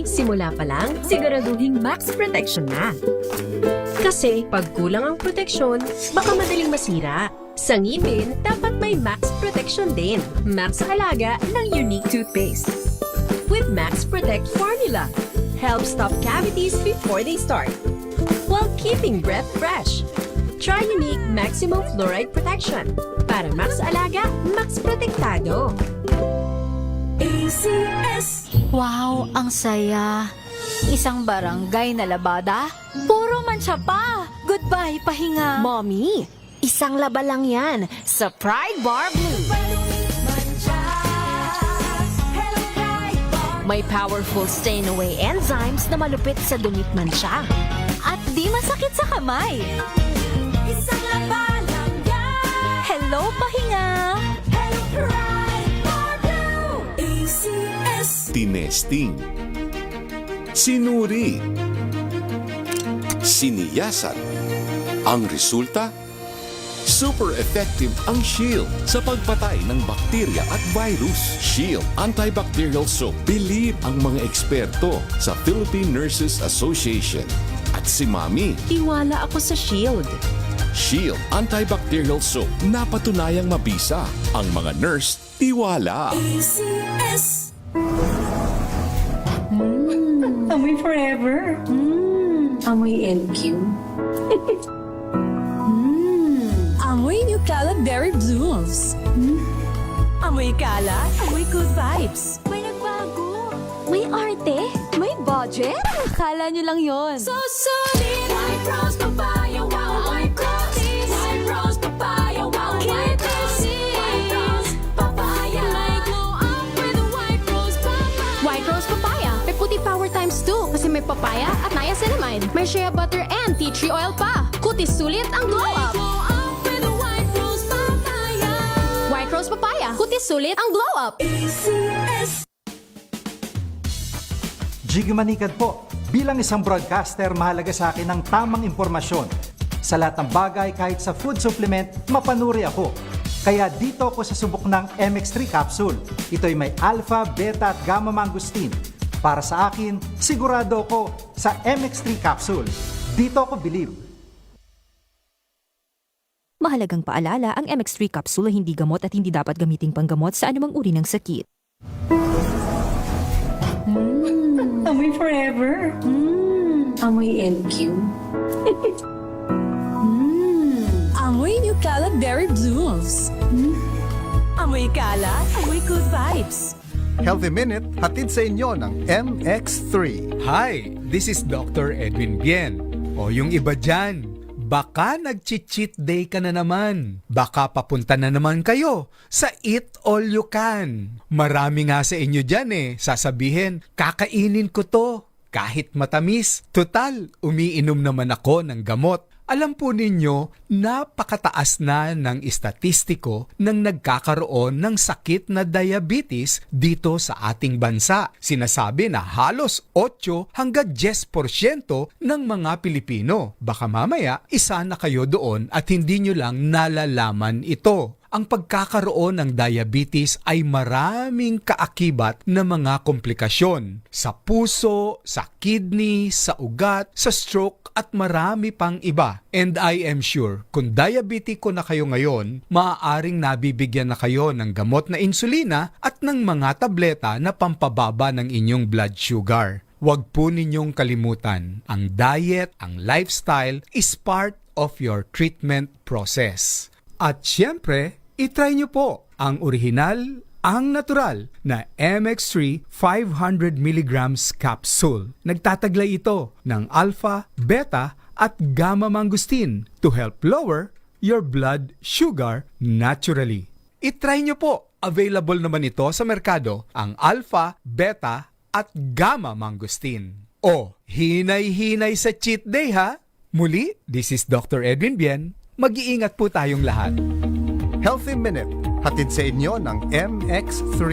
simula pa lang, siguraduhing max protection na. Kasi pag kulang ang proteksyon, baka madaling masira. Sa ngipin, dapat may max protection din. Max Alaga ng Unique Toothpaste. With Max Protect Formula, helps stop cavities before they start, while keeping breath fresh. Try Unique Maximum Fluoride Protection. Para Max Alaga, Max Protektado. ACS. Wow, ang saya. Isang barangay na labada, puro mancha pa. Goodbye, pahinga. Mommy, isang laba lang yan sa Pride Bar Blue. May powerful stain-away enzymes na malupit sa dumit mancha. At di masakit sa kamay. Isang laba lang yan. Hello, pahinga. Hello, Pride Bar Blue. ACS. Tinesting, sinuri, siniyasan. Ang resulta? Super effective ang Shield sa pagpatay ng bakterya at virus. Shield Antibacterial Soap. Believe ang mga eksperto sa Philippine Nurses Association. At si Mami, Tiwala ako sa Shield. Shield Antibacterial Soap. Napatunayang mabisa. Ang mga nurse, tiwala. ACS. Amoy forever. Amoy LQ. Amoy New Caleb Berry Blooms. Amoy kalat, amoy good vibes. May nagbago. May arte. May budget. Kala nyo lang yon. So solid. White rose papaya, wow, white rose. White rose papaya, wow, white rose. White rose papaya. May glow up with a white rose papaya. White Rose Papaya. May puti power times 2 kasi may papaya at niacinamide. May shea butter and tea tree oil pa. Kutis sulit ang glow up. Glow up with a white rose papaya. White Rose Papaya. Kutis sulit ang glow up. ACS. Jiggy Manikad po. Bilang isang broadcaster, mahalaga sa akin ang tamang impormasyon. Sa lahat ng bagay, kahit sa food supplement, mapanuri ako. Kaya dito ako sa subok ng MX3 capsule. Ito'y may alpha, beta at gamma mangosteen. Para sa akin, sigurado ako sa MX3 capsule. Dito ako believe. Mahalagang paalala, ang MX3 capsule ay hindi gamot at hindi dapat gamiting panggamot sa anumang uri ng sakit. Amoy forever. Amoy LQ. Amoy New Caleb Berry Blooms. Amoy kalat, amoy good vibes. Healthy Minute, hatid sa inyo ng MX3. Hi, this is Dr. Edwin Bien. O yung iba dyan, baka nag-cheat day ka na naman. Baka papunta na naman kayo sa Eat All You Can. Marami nga sa inyo dyan sasabihin, kakainin ko to. Kahit matamis, total, umiinom naman ako ng gamot. Alam po ninyo, napakataas na ng estatistiko ng nagkakaroon ng sakit na diabetes dito sa ating bansa. Sinasabi na halos 8 hanggang 10% ng mga Pilipino. Baka mamaya, isa na kayo doon at hindi nyo lang nalalaman ito. Ang pagkakaroon ng diabetes ay maraming kaakibat na mga komplikasyon sa puso, sa kidney, sa ugat, sa stroke at marami pang iba. And I am sure, kung diabetiko na kayo ngayon, maaaring nabibigyan na kayo ng gamot na insulina at ng mga tableta na pampababa ng inyong blood sugar. Huwag po ninyong kalimutan, ang diet, ang lifestyle is part of your treatment process. At syempre, itry nyo po ang orihinal, ang natural na MX3 500mg capsule. Nagtataglay ito ng alpha, beta at gamma mangosteen to help lower your blood sugar naturally. Itry nyo po. Available naman ito sa merkado ang alpha, beta at gamma mangosteen. O, hinay-hinay sa cheat day ha? Muli, this is Dr. Edwin Bien. Mag-iingat po tayong lahat. Healthy Minute, hatid sa inyo ng MX3.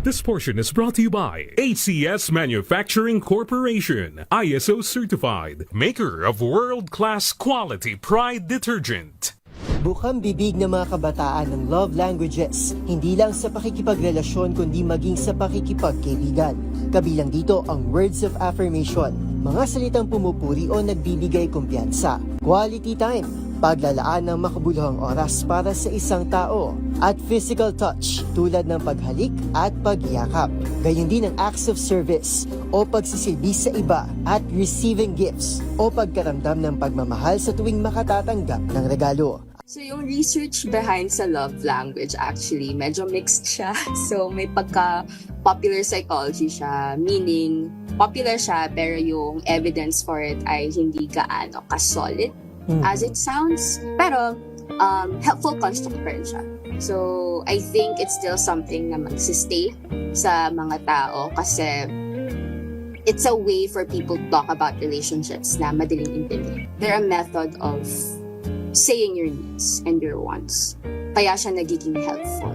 This portion is brought to you by ACS Manufacturing Corporation, ISO certified, maker of world-class quality Pride detergent. Bukang bibig ng mga kabataan ng love languages, hindi lang sa pakikipagrelasyon kundi maging sa pakikipagkaibigan. Kabilang dito ang words of affirmation, mga salitang pumupuri o nagbibigay kumpiyansa, quality time, paglalaan ng makabuluhang oras para sa isang tao, at physical touch tulad ng paghalik at pagyakap. Gayun din ang acts of service o pagsisilbi sa iba at receiving gifts o pagkaramdam ng pagmamahal sa tuwing makatatanggap ng regalo. So yung research behind sa love language actually medyo mixed siya. So may pagka-popular psychology siya, meaning popular siya pero yung evidence for it ay hindi gaano ka-solid as it sounds. Pero helpful construct pa rin siya. So I think it's still something na magsistay sa mga tao kasi it's a way for people to talk about relationships na madaling intindihin. They're a method of saying your needs and your wants. Kaya siya nagiging helpful.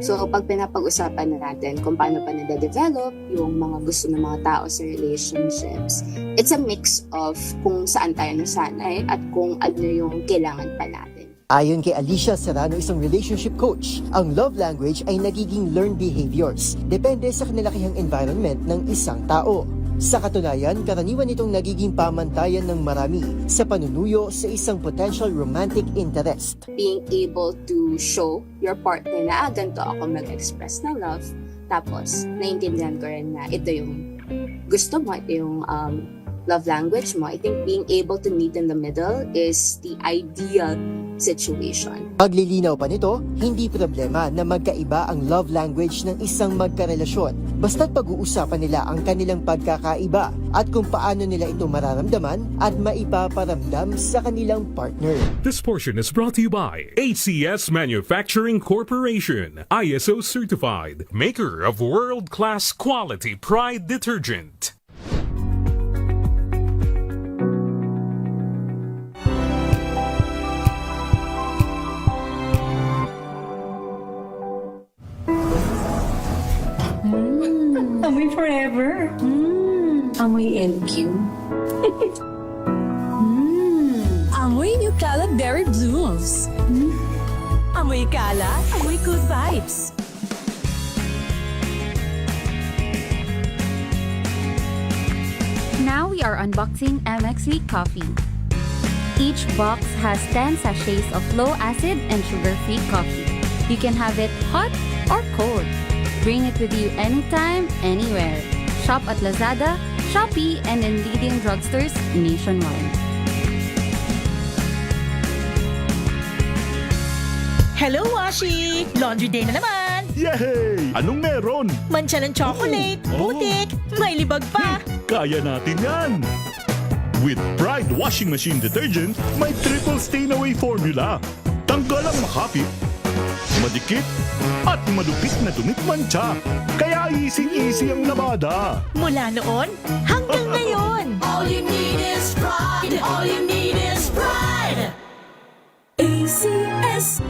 So, pag pinapag-usapan na natin kung paano pa nade-develop yung mga gusto ng mga tao sa relationships, it's a mix of kung saan tayo nasanay at kung ano yung kailangan pa natin. Ayon kay Alicia Serrano, isang relationship coach, ang love language ay nagiging learned behaviors. Depende sa kinalakihang environment ng isang tao. Sa katunayan, karaniwan itong nagiging pamantayan ng marami sa panunuyo sa isang potential romantic interest. Being able to show your partner na ganito ako mag-express ng love, tapos naiintindihan ko rin na ito yung gusto mo, ito yung love language mo. I think being able to meet in the middle is the ideal situation. Paglilinaw pa nito, hindi problema na magkaiba ang love language ng isang magkarelasyon. Basta't pag-uusapan nila ang kanilang pagkakaiba at kung paano nila ito mararamdaman at maipaparamdam sa kanilang partner. This portion is brought to you by ACS Manufacturing Corporation, ISO certified, maker of world-class quality Pride detergent. Amoy forever. Amoy LQ. Amoy New Cala Berry Blooms. Amoy Cala, amoy good vibes. Now we are unboxing MX Sweet Coffee. Each box has 10 sachets of low acid and sugar-free coffee. You can have it hot or cold. Bring it with you anytime, anywhere. Shop at Lazada, Shopee, and in leading drugstores nationwide. Hello, Washi! Laundry day na naman! Yay! Anong meron? Mancha ng chocolate, putik, may libag pa! Kaya natin yan! With Pride Washing Machine Detergent, may triple stain-away formula. Tanggal ang makapit, madikit, at malupit na tumitmantsa. Kaya easy-easy ang labada. Mula noon hanggang ngayon! All you need is pride. All you need is pride. ACS.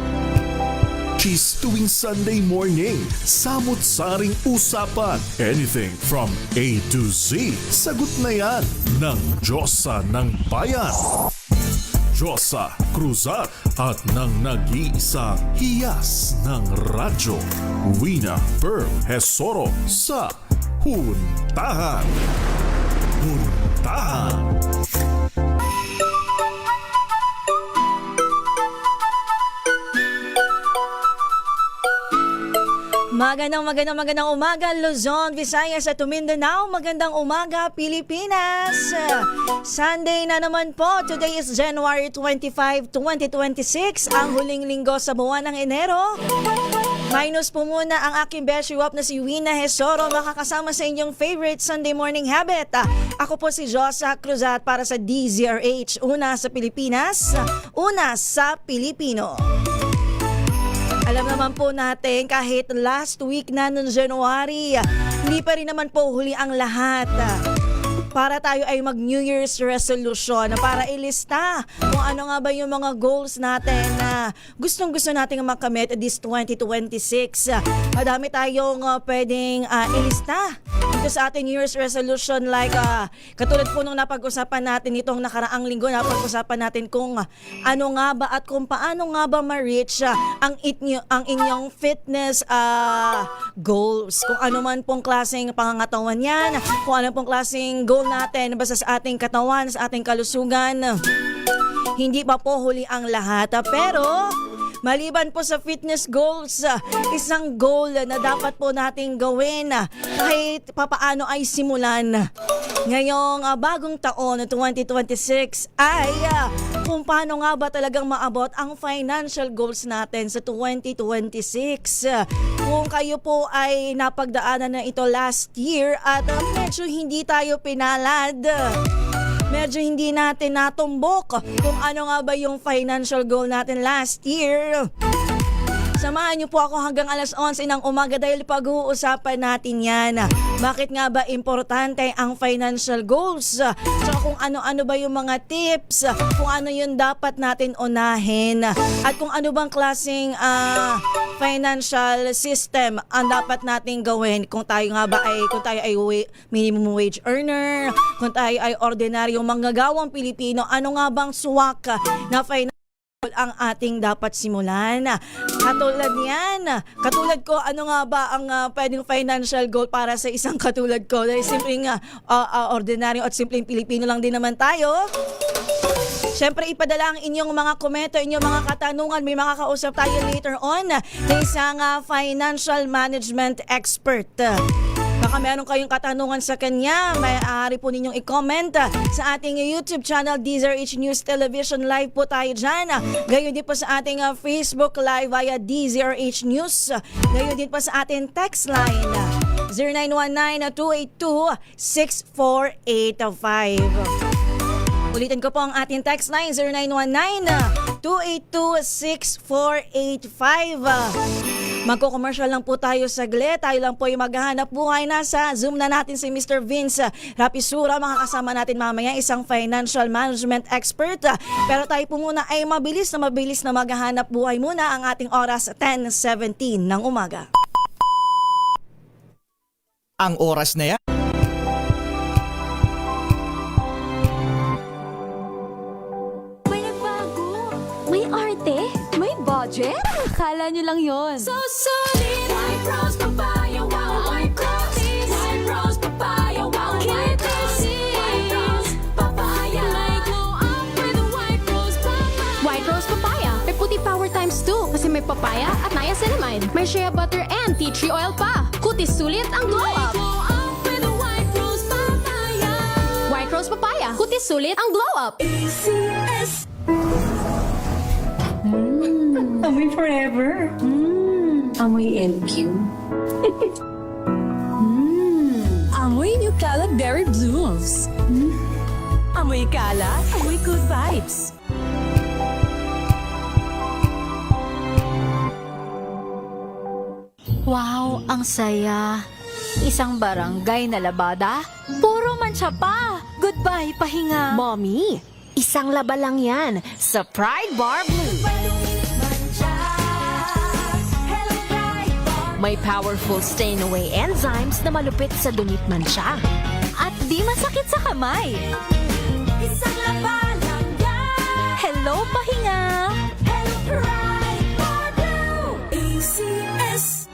Cheese tuwing Sunday morning, samot-saring usapan. Anything from A to Z, sagot na yan ng Diyosa ng Bayan. Diyosa Cruzat at ng nag-iisang hiyas ng radyo, Wina Pearl Hesoro sa Huntahan. Huntahan. Magandang umaga Luzon, Visayas at Mindanao. Magandang umaga Pilipinas. Sunday na naman po. Today is January 25, 2026, ang huling linggo sa buwan ng Enero. Minus po muna ang aking beshiwap na si Wina Hesoro, makakasama sa inyong favorite Sunday morning habit. Ako po si Josa Cruzat para sa DZRH, una sa Pilipinas, una sa Pilipino. Alam naman po natin kahit last week na ng January, hindi pa rin naman po huli ang lahat. Para tayo ay mag New Year's resolution, para ilista kung ano nga ba yung mga goals natin na gustong-gusto nating makamit this 2026. Madami tayong pwedeng ilista. dito sa ating New Year's resolution like katulad po nung napag-usapan natin itong nakaraang linggo, napag-usapan natin kung ano nga ba at kung paano nga ba ma-reach ang inyong fitness goals. Kung ano man pong klaseng pangangatawan yan, kung ano pong klaseng goal natin basta sa ating katawan, sa ating kalusugan. Hindi pa po huli ang lahat. Pero maliban po sa fitness goals, isang goal na dapat po nating gawin kahit papaano ay simulan ngayong bagong taon 2026 ay kung paano nga ba talagang maabot ang financial goals natin sa 2026. Kung kayo po ay napagdaanan na ito last year at medyo hindi tayo pinalad, medyo hindi natin natumbok kung ano nga ba yung financial goal natin last year, samahan niyo po ako hanggang alas 11 ng umaga dahil pag-uusapan natin yan. Bakit nga ba importante ang financial goals? Tsaka kung ano-ano ba yung mga tips, kung ano yung dapat natin unahin, at kung ano bang klaseng financial system ang dapat nating gawin kung tayo ay minimum wage earner, kung tayo ay ordinaryong manggagawang Pilipino, ano nga bang swak na financial ang ating dapat simulan. Katulad yan. Katulad ko, ano nga ba ang pwedeng financial goal para sa isang katulad ko? Dahil simpleng ordinaryo at simpleng Pilipino lang din naman tayo. Siyempre, ipadala ang inyong mga komento, inyong mga katanungan. May makakausap tayo later on na isang financial management expert. Baka meron kayong katanungan sa kanya, maaari po ninyong i-comment sa ating YouTube channel, DZRH News Television. Live po tayo dyan. Gayon din po sa ating Facebook Live via DZRH News. Gayon din po sa ating text line, 0919-282-6485. Ulitin ko po ang ating text line, 0919-282-6485. Magko-commercial lang po tayo saglit. Tayo lang po yung maghahanap buhay. Nasa Zoom na natin si Mr. Vince Rapisura. Makakasama natin mamaya isang financial management expert. Pero tayo po muna ay mabilis na maghahanap buhay muna ang ating oras 10:17 ng umaga. Ang oras na yan. May arte? May budget? Akala nyo lang yon. So solid. White Rose Papaya, wow, White Rose. White Rose Papaya, wow, White Rose. White Rose Papaya. May glow up with a White Rose Papaya. White Rose Papaya. May puti power times 2 kasi may papaya at niacinamide. May shea butter and tea tree oil pa. Kutis sulit ang glow up. Glow up with a White Rose Papaya. White Rose Papaya. Kutis sulit ang glow up. ACS. Amoy forever. Amoy LQ. Amoy New Cala Berry Blooms. Amoy Cala, amoy good vibes. Wow, ang saya. Isang barangay na labada, puro mancha pa. Goodbye, pahinga. Mommy, isang laba lang yan sa Pride Bar Blue. May powerful stain-away enzymes na malupit sa dumit mansya. At di masakit sa kamay. Isang laba lang yan. Hello, pahinga. Hello, Pride Bar Blue. ACS.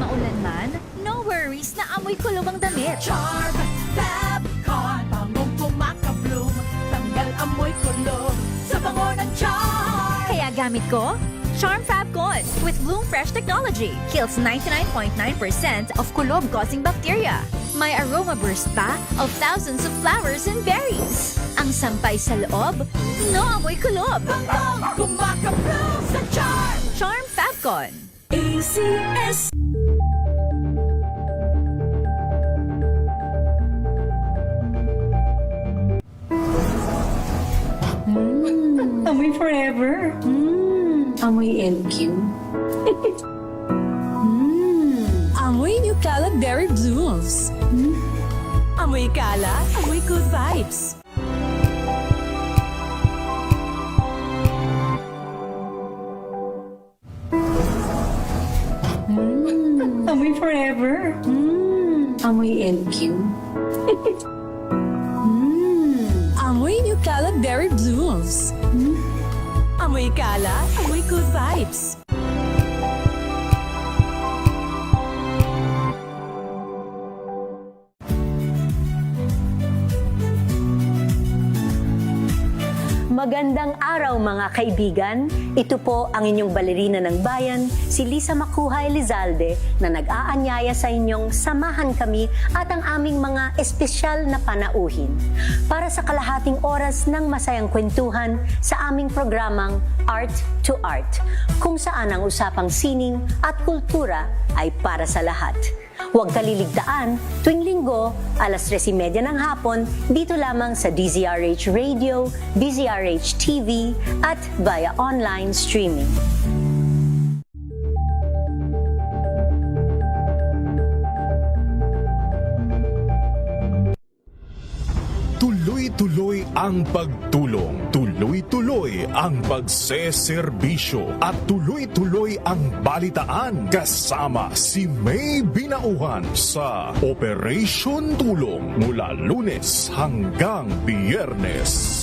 Maulan man, no worries na amoy kulubang damit. Charm, Fabcon, bangong kumaka-bloom. Tanggal amoy kulog sa bango ng charm. Kaya gamit ko, Charm Fabcon with Bloom Fresh Technology. Kills 99.9% of kulob-causing bacteria. May aroma burst pa of thousands of flowers and berries. Ang sampay sa loob, no amoy kulob. Bangong kumaka-bloom sa charm. Charm Fabcon. ACS. Amoy forever. Amoy LQ. Amoy New Cala Berry Blooms. Amoy Cala, amoy good vibes. Amoy forever. Amoy LQ. Amoy New Cala Berry Blooms. Amoy Cala, amoy good vibes. Magandang araw mga kaibigan. Ito po ang inyong balerina ng bayan, si Lisa Makuha Elizalde, na nag-aanyaya sa inyong samahan kami at ang aming mga espesyal na panauhin para sa kalahating oras ng masayang kwentuhan sa aming programang Art to Art, kung saan ang usapang sining at kultura ay para sa lahat. Huwag kaliligtaan, tuwing linggo, alas 3:30 ng hapon, dito lamang sa DZRH Radio, DZRH TV, at via online streaming. Tuloy-tuloy ang pagtulong, tuloy-tuloy ang pagseserbisyo, at tuloy-tuloy ang balitaan kasama si May Binauhan sa Operation Tulong mula Lunes hanggang Biyernes.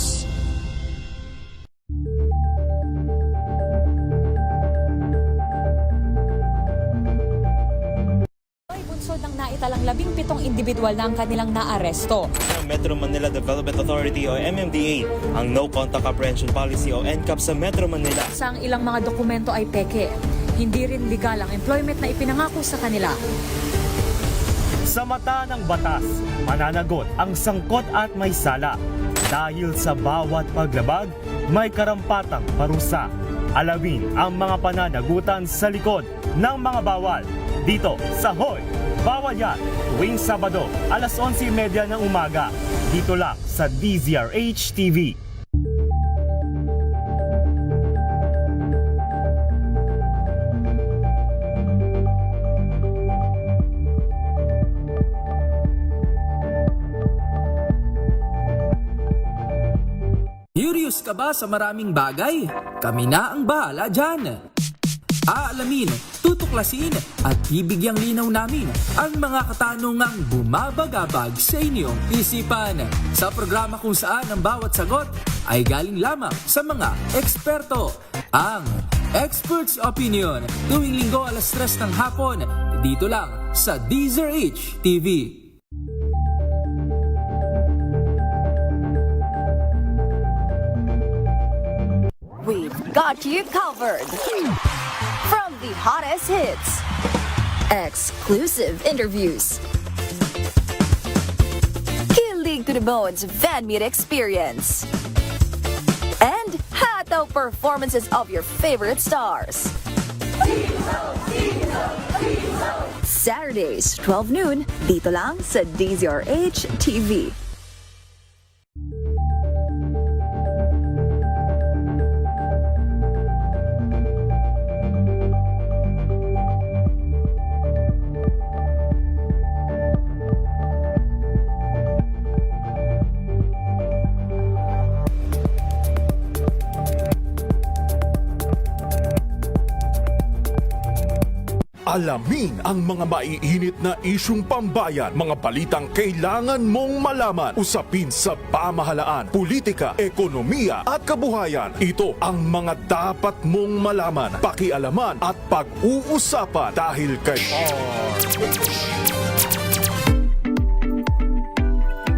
Bunsod ng naitalang 17 individual na ang kanilang naaresto. Metro Manila Development Authority o MMDA ang No Contact Apprehension Policy o NCAP sa Metro Manila. Sa ang ilang mga dokumento ay peke. Hindi rin legal ang employment na ipinangako sa kanila. Sa mata ng batas, mananagot ang sangkot at may sala. Dahil sa bawat paglabag, may karampatang parusa. Alamin ang mga pananagutan sa likod ng mga bawal. Dito sa Hoy! Bawal Yan! Tuwing Sabado, alas 11:30 ng umaga. Dito lang sa DZRH TV. Curious ka ba sa maraming bagay? Kami na ang bahala dyan. Aalamin, tutuklasin at bibigyang linaw namin ang mga katanungang bumabagabag sa inyong isipan. Sa programa kung saan ang bawat sagot ay galing lamang sa mga eksperto. Ang Expert's Opinion, tuwing linggo alas 3 ng hapon, dito lang sa DZRH TV. We've got you covered. From the hottest hits, exclusive interviews, kilig to the bones fan meet experience, and hataw performances of your favorite stars. Saturdays, 12 noon, dito lang sa DZRH TV. Alamin ang mga maiinit na isyung pambayan, mga balitang kailangan mong malaman, usapin sa pamahalaan, politika, ekonomiya at kabuhayan. Ito ang mga dapat mong malaman, pakialaman at pag-uusapan dahil kay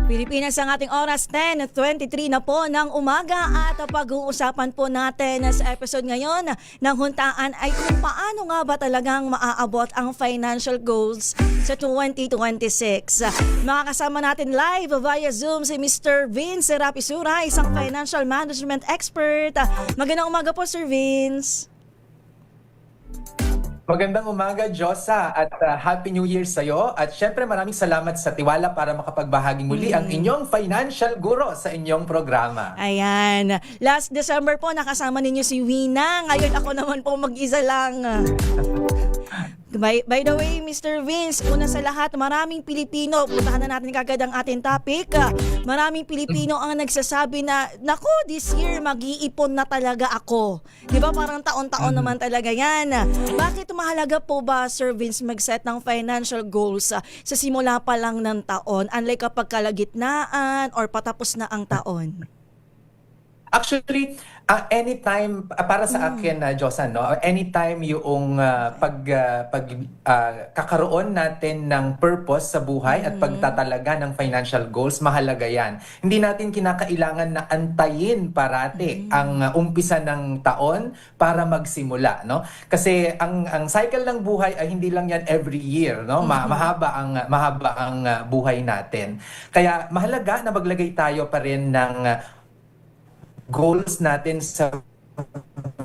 Pilipinas ang ating oras, 10:23 na po ng umaga, at pag-uusapan po natin sa episode ngayon ng Huntaan ay kung paano nga ba talagang maaabot ang financial goals sa 2026. Makakasama natin live via Zoom si Mr. Vince Rapisura, isang financial management expert. Magandang umaga po, Sir Vince. Magandang umaga, Josa, at Happy New Year sa'yo. At syempre maraming salamat sa tiwala para makapagbahagi muli ang inyong financial guro sa inyong programa. Ayan. Last December po, nakasama ninyo si Wina. Ngayon ako naman po mag-isa lang. By the way, Mr. Vince, una sa lahat, maraming Pilipino, puntahan na natin kagad ang ating topic. Maraming Pilipino ang nagsasabi na, naku, this year mag-iipon na talaga ako. Di ba parang taon-taon naman talaga yan. Bakit mahalaga po ba, Sir Vince, mag-set ng financial goals sa simula pa lang ng taon, unlike kapag kalagitnaan or patapos na ang taon? Actually, anytime para sa akin, Josan, no, anytime yung kakaroon natin ng purpose sa buhay at pagtatalaga ng financial goals, mahalaga yan. Hindi natin kinakailangan na antayin parati ang umpisa ng taon para magsimula, no? Kasi ang cycle ng buhay ay hindi lang yan every year, no? Mahaba ang buhay natin. Kaya mahalaga na maglagay tayo pa rin ng goals natin sa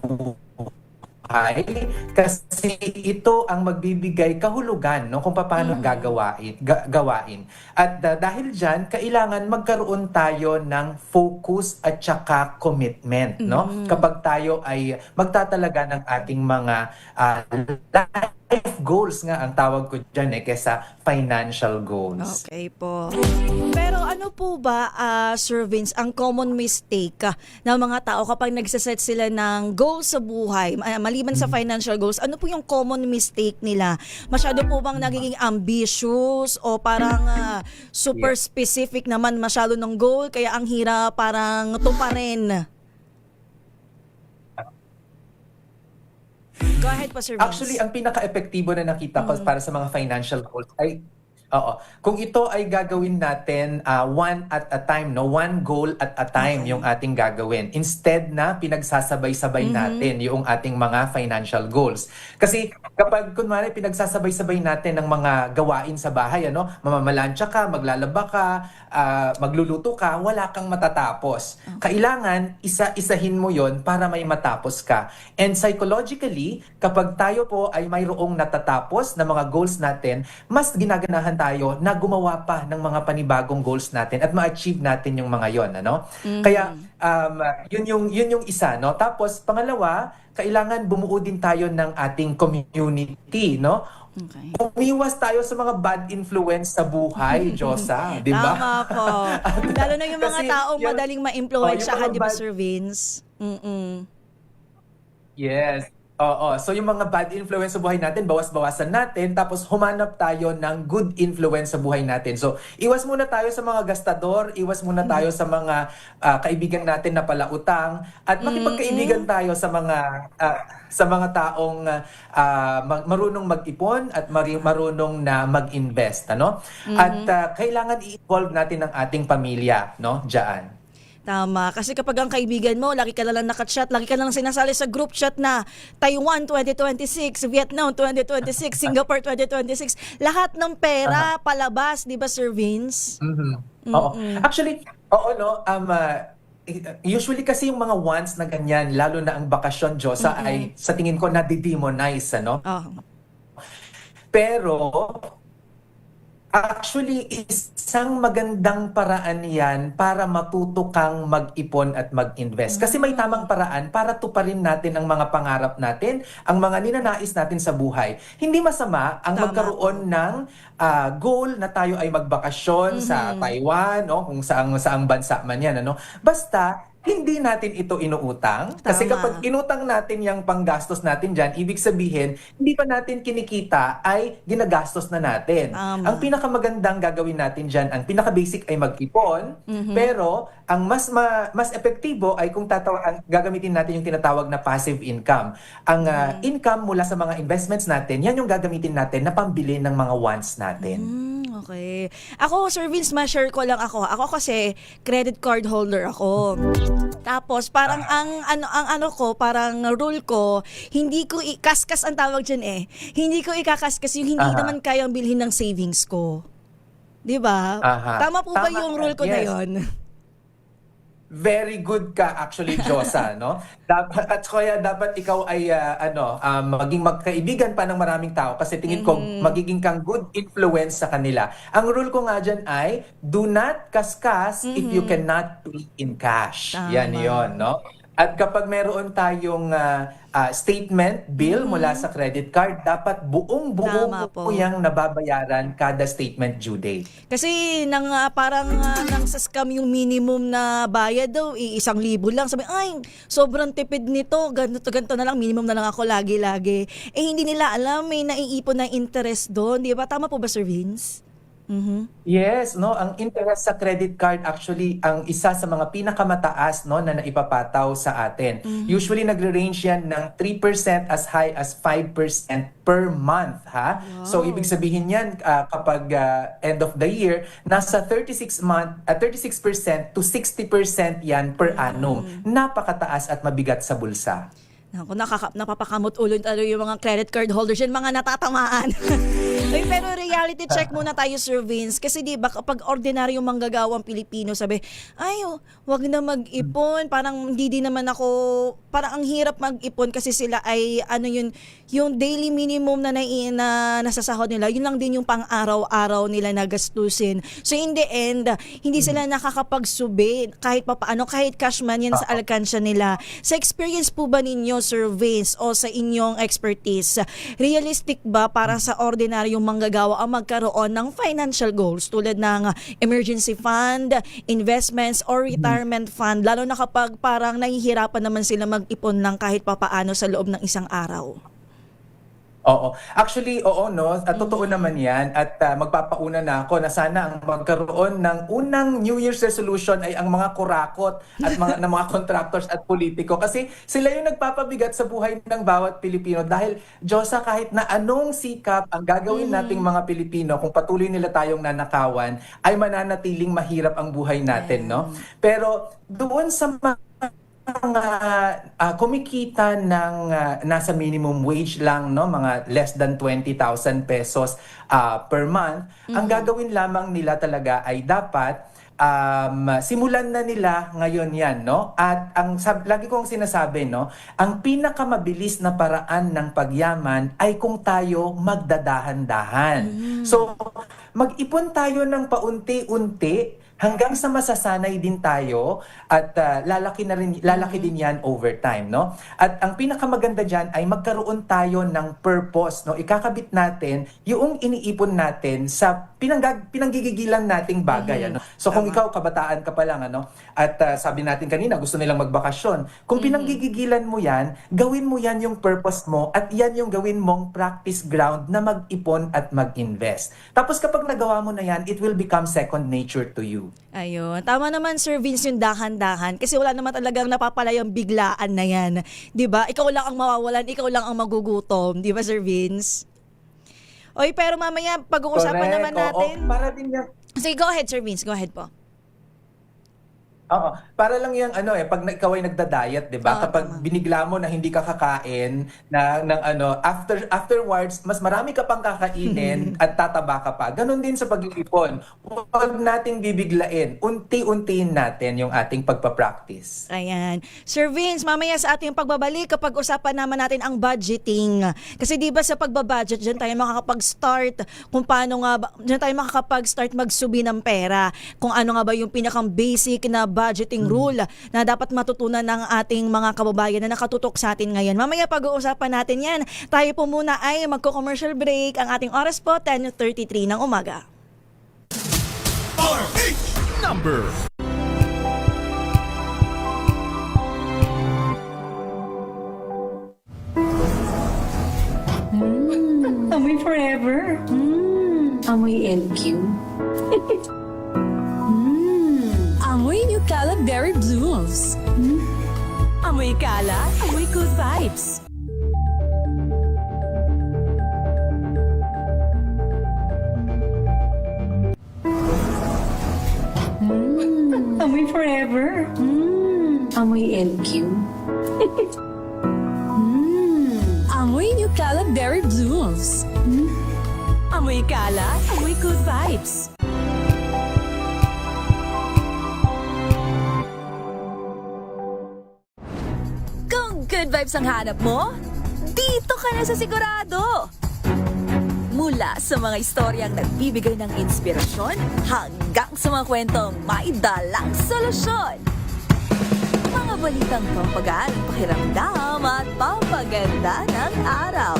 buhay kasi ito ang magbibigay kahulugan, no, kung paano gawain. At dahil diyan kailangan magkaroon tayo ng focus at saka commitment, no? Kapag tayo ay magtatalaga ng ating mga life goals nga ang tawag ko diyan kaysa financial goals. Okay po. Pero ano po ba, Sir Vince, ang common mistake ng mga tao kapag nagsaset sila ng goals sa buhay, maliban sa financial goals, ano po yung common mistake nila? Masyado po bang nagiging ambitious o parang super specific naman masyado ng goal kaya ang hirap parang tuparin? Go ahead po, Sir Vince. Actually, ang pinaka-epektibo na nakita ko para sa mga financial goals ay kung ito ay gagawin natin one at a time, no, one goal at a time yung ating gagawin. Instead na pinagsasabay-sabay natin yung ating mga financial goals. Kasi kapag kunwari pinagsasabay-sabay natin ng mga gawain sa bahay, ano, mamamalansya ka, maglalaba ka, magluluto ka, wala kang matatapos. Kailangan isa-isahin mo yon para may matapos ka. And psychologically, kapag tayo po ay mayroong natatapos na mga goals natin, mas ginaganahan tayo na gumawa pa ng mga panibagong goals natin at ma-achieve natin yung mga yon, ano? Kaya yun yung isa, no? Tapos pangalawa, kailangan bumuo din tayo ng ating community, no? Okay. Umiwas tayo sa mga bad influence sa buhay, Josa, di ba? Tama po. Lalo na yung mga taong madaling ma-influensyahan, di ba, Sir Vince? Yes. Oo. So yung mga bad influence sa buhay natin, bawas-bawasan natin, tapos humanap tayo ng good influence sa buhay natin. So iwas muna tayo sa mga gastador, iwas muna tayo sa mga kaibigan natin na palautang, at makipagkaibigan tayo sa mga taong marunong mag-ipon at marunong na mag-invest, ano? At kailangan i-involve natin ang ating pamilya, no, diyan. Tama. Kasi kapag ang kaibigan mo, lagi ka na lang nakachat, lagi ka na lang sinasali sa group chat na Taiwan 2026, Vietnam 2026, Singapore 2026, lahat ng pera palabas, di ba, Sir Vince? Oo. Actually, no, usually kasi yung mga wants na ganyan, lalo na ang bakasyon, Josa, ay sa tingin ko nadidemonize, ano? Pero actually, isang magandang paraan yan para matuto kang mag-ipon at mag-invest. Kasi may tamang paraan para tuparin natin ang mga pangarap natin, ang mga ninanais natin sa buhay. Hindi masama ang magkaroon ng goal na tayo ay magbakasyon sa Taiwan, no? Kung saang bansa man yan, ano? Basta hindi natin ito inuutang. Kasi kapag inutang natin yung panggastos natin dyan, ibig sabihin, hindi pa natin kinikita ay ginagastos na natin. Ang pinakamagandang gagawin natin dyan, ang pinaka-basic ay mag-ipon, pero ang mas epektibo ay kung gagamitin natin yung tinatawag na passive income. Ang income mula sa mga investments natin, yan yung gagamitin natin na pambili ng mga wants natin. Okay. Ako, Sir Vince, ma-share ko lang ako. Ako kasi credit card holder ako. Tapos parang ang parang rule ko, hindi ko kaskas ang tawag diyan Hindi ko ikakaskas yung hindi naman kayang bilhin ng savings ko. 'Di ba? Tama po ba yung rule ko na 'yon? Very good ka actually, Josa, no? At kaya dapat ikaw ay maging magkaibigan pa ng maraming tao kasi tingin ko magiging kang good influence sa kanila. Ang rule ko nga dyan ay do not kaskas if you cannot pay in cash. Yan yon, no? At kapag meron tayong statement bill mula sa credit card, dapat buong-buo Tama po. po yung nababayaran kada statement due date. Kasi parang nang sa scam yung minimum na bayad daw, 1,000 lang. Sabi, ay, sobrang tipid nito, ganito na lang, minimum na lang ako lagi-lagi. Eh, hindi nila alam, may naiipon na interest doon. Di ba? Tama po ba, Sir Vince? Yes, no, ang interest sa credit card actually ang isa sa mga pinakamataas no na naipapataw sa atin. Usually nagre-range yan ng 3% as high as 5% per month, ha? So ibig sabihin yan kapag end of the year, nasa 36% to 60% yan per annum. Napakataas at mabigat sa bulsa. Naku, napapakamot ulo yung mga credit card holders yan, mga natatamaan. Ay, pero reality check muna tayo, Sir Vince. Kasi di ba kapag ordinaryong manggagawang Pilipino, sabi, ay, wag na mag-ipon. Parang hindi din naman ako, parang ang hirap mag-ipon kasi sila ay, yung daily minimum na nasasahod nila, yun lang din yung pang-araw-araw nila na gastusin. So in the end, hindi sila nakakapagsubi kahit papaano, kahit cash man yan sa alkansya nila. Sa experience po ba ninyo, Sir Vince, o sa inyong expertise, realistic ba para sa ordinaryong manggagawa ang magkaroon ng financial goals tulad ng emergency fund, investments, or retirement fund, lalo na kapag parang nahihirapan naman sila mag-ipon lang kahit papaano sa loob ng isang araw? Oo. Actually, oo, no? At totoo naman yan. At magpapauna na ako na sana ang magkaroon ng unang New Year's resolution ay ang mga kurakot at ng mga contractors at politiko. Kasi sila yung nagpapabigat sa buhay ng bawat Pilipino. Dahil, Diyosa, kahit na anong sikap ang gagawin nating mga Pilipino, kung patuloy nila tayong nanakawan, ay mananatiling mahirap ang buhay natin, no? Pero doon sa kumikita ng nasa minimum wage lang, no, mga less than 20,000 pesos per month, ang gagawin lamang nila talaga ay dapat simulan na nila ngayon yan, no? At lagi kong sinasabi, no, ang pinakamabilis na paraan ng pagyaman ay kung tayo magdadahan-dahan. So, mag-ipon tayo ng paunti-unti hanggang sa masasanay din tayo at lalaki din yan over time, no? At ang pinakamaganda diyan ay magkaroon tayo ng purpose, no? Ikakabit natin yung iniipon natin sa pinanggigigilan nating bagay, ano? So kung ikaw kabataan ka pa lang, ano, at sabi natin kanina gusto nilang magbakasyon, kung pinanggigigilan mo yan, gawin mo yan yung purpose mo at yan yung gawin mong practice ground na mag-ipon at mag-invest. Tapos kapag nagawa mo na yan, it will become second nature to you. Ayun. Tama naman, Sir Vince, yung dahan-dahan. Kasi wala naman talagang napapalayang biglaan na yan. Diba? Ikaw lang ang mawawalan, ikaw lang ang magugutom. Diba, Sir Vince? Oy, pero mamaya, pag-uusapan naman natin. Para din yan. Sige, go ahead, Sir Vince. Go ahead po. Oo. Para lang yung pag ikaw ay nagda-diet, 'di ba? Kapag binigla mo na hindi ka kakain afterwards, mas marami ka pang kakainin at tataba ka pa. Ganon din sa pag-iipon. Huwag nating bibiglain. Unti-untiin natin yung ating pagpa-practice. Ayan. Sir Vince, mamaya sa ating pagbabalik, kapag usapan naman natin ang budgeting. Kasi 'di ba sa pagbabudget, diyan tayo makakapag-start kung paano nga ba, diyan tayo makakapag-start magsubi ng pera. Kung ano nga ba yung pinakang basic na budgeting rule na dapat matutunan ng ating mga kababayan na nakatutok sa atin ngayon. Mamaya pag-uusapan natin yan. Tayo po muna ay magko-commercial break. Ang ating oras po, 10:33 ng umaga. RH number. Amoy forever. Amoy LQ. Amoy New Cala Berry Blooms. Amoy Cala, amoy good vibes. Amoy forever. Amoy LQ. Amoy New Cala Berry Blooms. Amoy Cala, amoy good vibes. Good vibes ang hanap mo? Dito ka na sa Sigurado! Mula sa mga istoryang nagbibigay ng inspirasyon hanggang sa mga kwentong may dalang solusyon. Mga balitang pampagaan ng pakiramdam at pampaganda ng araw.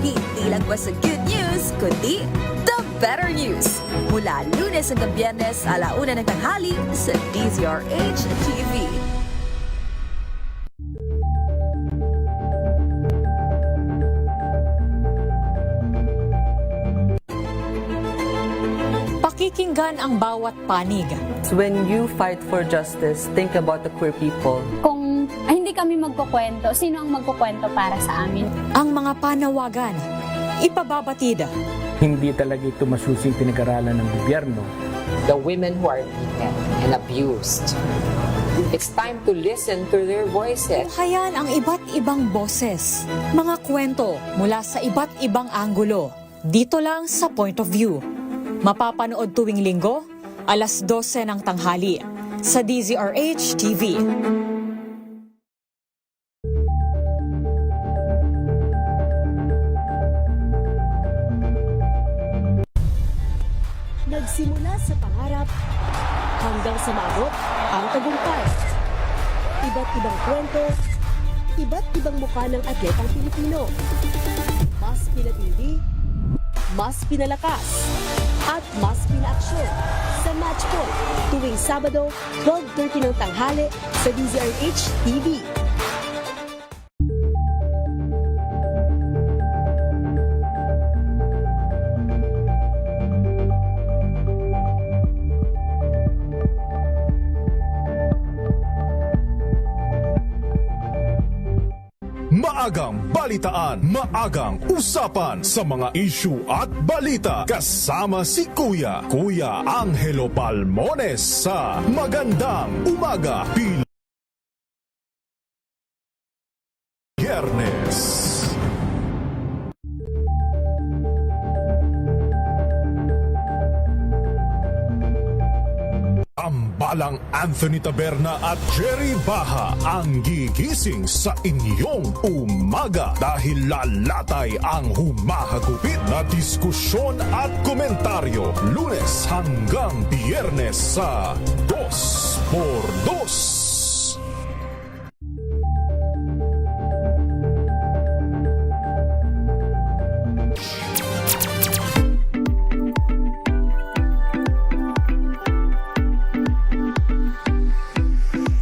Hindi lang ba sa good news, kundi the better news. Mula Lunes hanggang Biyernes, 1:00 ng tanghali sa DZRH TV. Pakikinggan ang bawat panig. When you fight for justice, think about the queer people. Kung hindi kami magkukwento, sino ang magkukwento para sa amin? Ang mga panawagan, ipababatid. Hindi talaga ito masusing pinag-aralan ng gobyerno. The women who are beaten and abused. It's time to listen to their voices. Hayan ang iba't ibang boses, mga kwento mula sa iba't ibang anggulo. Dito lang sa Point of View. Mapapanood tuwing linggo, 12:00 ng tanghali sa DZRH TV. Nagsimula sa pangarap hanggang sa maabot ang tagumpay. Iba't ibang kwento, iba't ibang mukha ng atletang Pilipino. Mas pinatindi, mas pinalakas, at mas pinaaksyon sa Match Point tuwing Sabado, 12:30 ng tanghali sa DZRH TV. Maagang balitaan, maagang usapan sa mga issue at balita. Kasama si Kuya Angelo Palmones sa Magandang Umaga Biyernes. Ambalang Anthony Taberna at Jerry Baha ang gigising sa inyong umaga dahil lalatay ang humahagupit na diskusyon at komentaryo Lunes hanggang Biyernes sa 2x2.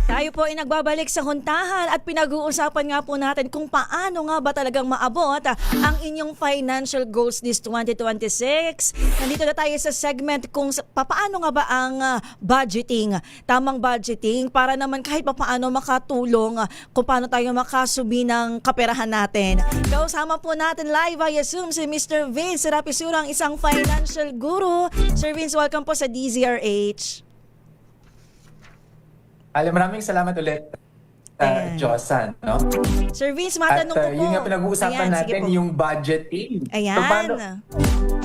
Tayo po ay nagbabalik sa huntahan at pinag-uusapan nga po natin kung paano nga ba talagang maabot ang inyong financial goals this 2026. Nandito na tayo sa segment kung paano nga ba ang budgeting, tamang budgeting para naman kahit paano makatulong kung paano tayo makasubi ng kaperahan natin. Kausama po natin live via Zoom si Mr. Vince Rapisura, ang isang financial guru. Sir Vince, welcome po sa DZRH. Maraming salamat ulit, Josan. No? Sir Vince, matanong ko po. Yun nga pinag-uusapan natin, yung budgeting. Ayan. So, paano?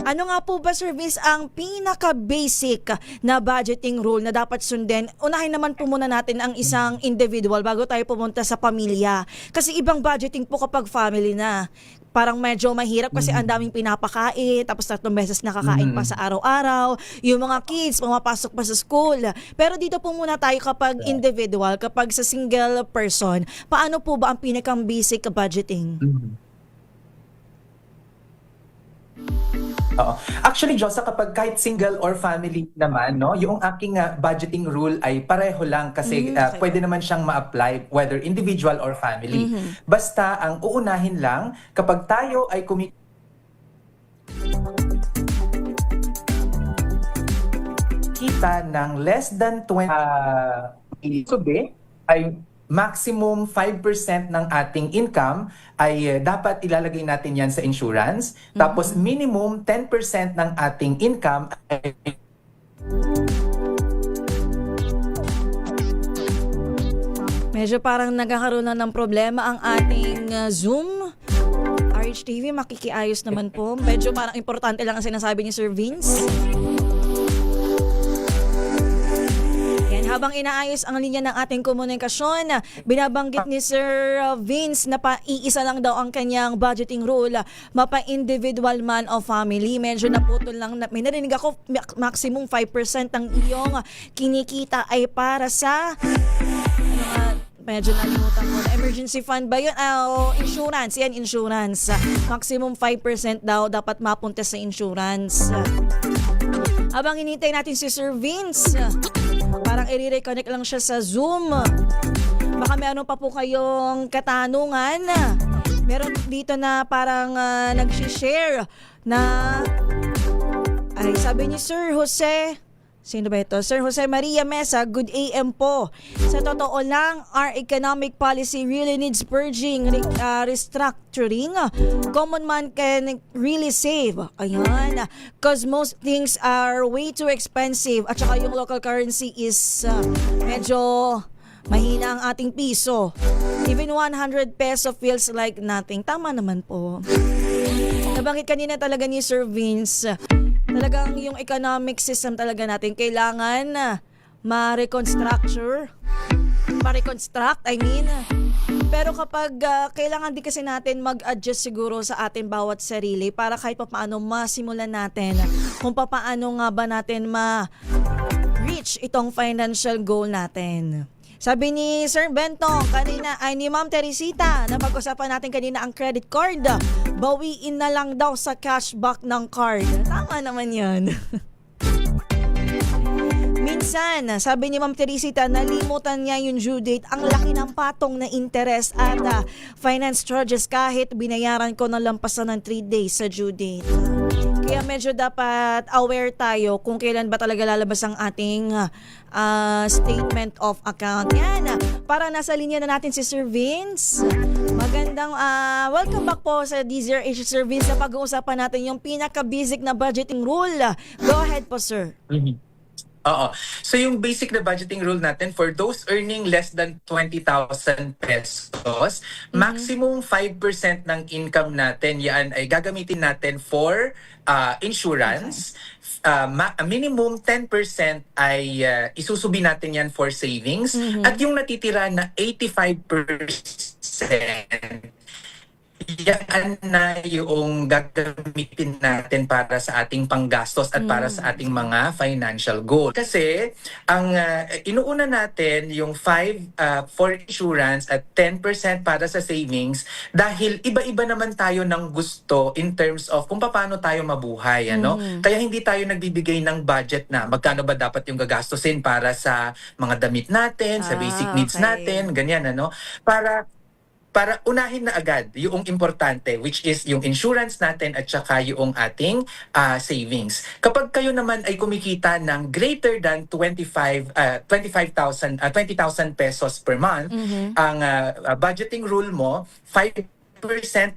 Ano nga po ba, Sir Vince, ang pinaka-basic na budgeting rule na dapat sundin? Unahin naman po muna natin ang isang individual bago tayo pumunta sa pamilya. Kasi ibang budgeting po kapag family na. Parang medyo mahirap kasi ang daming pinapakain, tapos 3 beses nakakain pa sa araw-araw. Yung mga kids, pumapasok pa sa school. Pero dito po muna tayo kapag individual, kapag sa single person, paano po ba ang pinakang basic budgeting? Actually, Josa, kapag kahit single or family naman, no, yung aking budgeting rule ay pareho lang kasi pwede naman siyang ma-apply whether individual or family. Basta ang uunahin lang, kapag tayo ay kita ng less than 20 ay maximum 5% ng ating income ay dapat ilalagay natin yan sa insurance. Tapos minimum 10% ng ating income ay Medyo parang nagkakaroon na ng problema ang ating Zoom. RHTV, makikiayos naman po. Medyo parang importante lang ang sinasabi ni Sir Vince. Habang inaayos ang linya ng ating komunikasyon, binabanggit ni Sir Vince na iisa lang daw ang kanyang budgeting rule, mapa-individual man o family. Medyo naputol lang, may narinig ako, maximum 5% ng iyong kinikita ay para sa Medyo nalimutan ko na. Emergency fund ba yun? Insurance. Yan, insurance. Maximum 5% daw dapat mapunta sa insurance. Habang hinintay natin si Sir Vince, parang i-reconnect lang siya sa Zoom. Baka meron pa po kayong katanungan. Meron dito na parang nag-share na ay sabi ni Sir Jose. Sino ba ito? Sir Jose Maria Mesa, good AM po. Sa totoo lang, our economic policy really needs purging, restructuring. Common man can really save. Ayan. Because most things are way too expensive. At saka yung local currency is medyo mahina ang ating piso. Even 100 peso feels like nothing. Tama naman po. Nabanggit kanina talaga ni Sir Vince, talagang yung economic system talaga natin kailangan ma-reconstruct, Pero kapag kailangan din kasi natin mag-adjust siguro sa ating bawat sarili para kahit paano masimulan natin kung paano nga ba natin ma-reach itong financial goal natin. Sabi ni Sir Bento kanina, ay ni Ma'am Teresita, na pag-usapan natin kanina ang credit card. Bawiin na lang daw sa cashback ng card. Tama naman yun. Minsan, sabi ni Ma'am Teresita, nalimutan niya yung due date. Ang laki ng patong na interest at finance charges kahit binayaran ko na lampasan ng 3 days sa due date. Kaya medyo dapat aware tayo kung kailan ba talaga lalabas ang ating statement of account. Yan, para nasa linya na natin si Sir Vince. Magandang welcome back po sa DZRH Sir Vince, na pag-uusapan natin yung pinaka-basic na budgeting rule. Go ahead po, sir. Oo. So yung basic na budgeting rule natin for those earning less than 20,000 pesos, maximum 5% ng income natin yan ay gagamitin natin for insurance. Minimum 10% ay isusubi natin yan for savings. At yung natitira na 85%, yan na yung gagamitin natin para sa ating panggastos at para sa ating mga financial goal. Kasi ang inuuna natin yung 5 for insurance at 10% para sa savings dahil iba-iba naman tayo ng gusto in terms of kung paano tayo mabuhay. Ano? Kaya hindi tayo nagbibigay ng budget na magkano ba dapat yung gagastusin para sa mga damit natin, sa basic needs natin, ganyan. Ano? Para unahin na agad yung importante, which is yung insurance natin at saka yung ating savings. Kapag kayo naman ay kumikita ng greater than 20,000 pesos per month, ang budgeting rule mo, 5%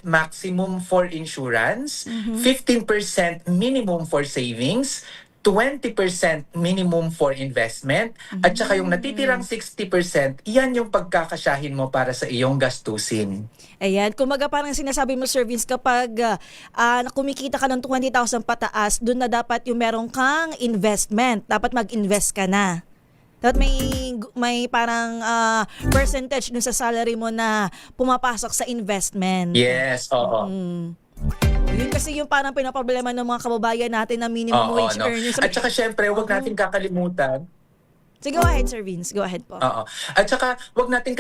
maximum for insurance, 15% minimum for savings, 20% minimum for investment, at saka yung natitirang 60%, yan yung pagkakasyahin mo para sa iyong gastusin. Ayan, kumaga parang sinasabi mo, Sir Vince, kapag kumikita ka ng 20,000 pataas, doon na dapat yung meron kang investment. Dapat mag-invest ka na. Dapat may parang percentage dun sa salary mo na pumapasok sa investment. Yes, oo. Yun kasi yung parang pinaproblema ng mga kababayan natin na minimum wage earners. At saka syempre, huwag natin kakalimutan. So go ahead, Sir Vince. Go ahead po. Oo. At saka, huwag natin